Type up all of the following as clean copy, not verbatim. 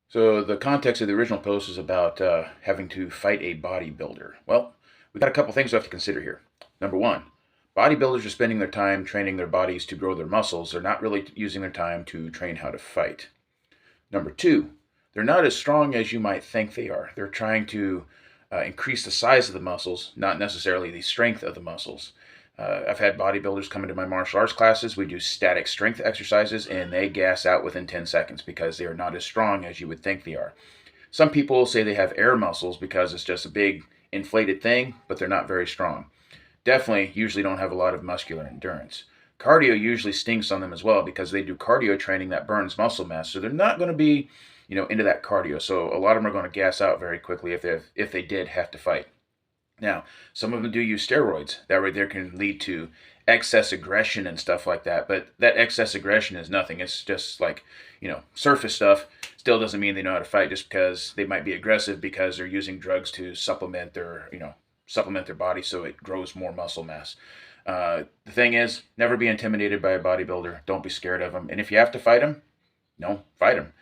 So the context of the original post is about having to fight a bodybuilder. Well, we've got a couple things we have to consider here. Number one, bodybuilders are spending their time training their bodies to grow their muscles. They're not really using their time to train how to fight. Number two, they're not as strong as you might think they are. They're trying to increase the size of the muscles, not necessarily the strength of the muscles. I've had bodybuilders come into my martial arts classes. We do static strength exercises, and they gas out within 10 seconds because they are not as strong as you would think they are. Some people say they have air muscles because it's just a big inflated thing, but they're not very strong. Definitely, usually don't have a lot of muscular endurance. Cardio usually stinks on them as well because they do cardio training that burns muscle mass. So they're not going to be, into that cardio. So a lot of them are going to gas out very quickly if they did have to fight. Now, some of them do use steroids. That right there can lead to excess aggression and stuff like that. But that excess aggression is nothing. It's just like, surface stuff. Still doesn't mean they know how to fight just because they might be aggressive because they're using drugs to supplement their body so it grows more muscle mass. The thing is, never be intimidated by a bodybuilder. Don't be scared of them. And if you have to fight them, no, fight them.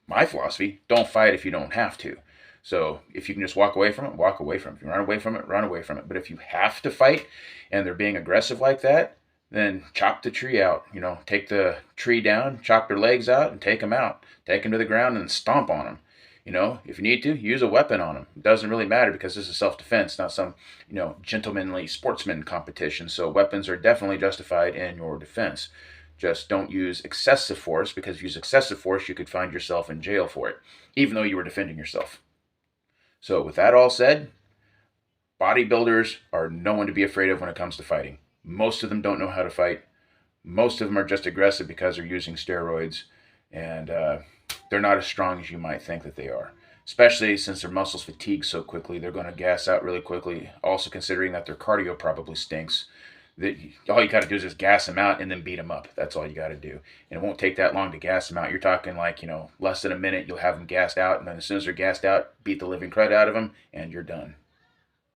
My philosophy: don't fight if you don't have to. So if you can just walk away from it, walk away from it. If you run away from it, run away from it. But if you have to fight and they're being aggressive like that, then chop the tree out. Take the tree down, chop their legs out, and take them out. Take them to the ground and stomp on them. If you need to, use a weapon on them. It doesn't really matter because this is self-defense, not some, gentlemanly sportsman competition. So weapons are definitely justified in your defense. Just don't use excessive force, because if you use excessive force, you could find yourself in jail for it, even though you were defending yourself. So with that all said, bodybuilders are no one to be afraid of when it comes to fighting. Most of them don't know how to fight. Most of them are just aggressive because they're using steroids, and they're not as strong as you might think that they are. Especially since their muscles fatigue so quickly, they're going to gas out really quickly. Also, considering that their cardio probably stinks. All you got to do is just gas them out and then beat them up. That's all you got to do, and it won't take that long to gas them out. You're talking like less than a minute. You'll have them gassed out, and then as soon as they're gassed out, beat the living crud out of them, and you're done.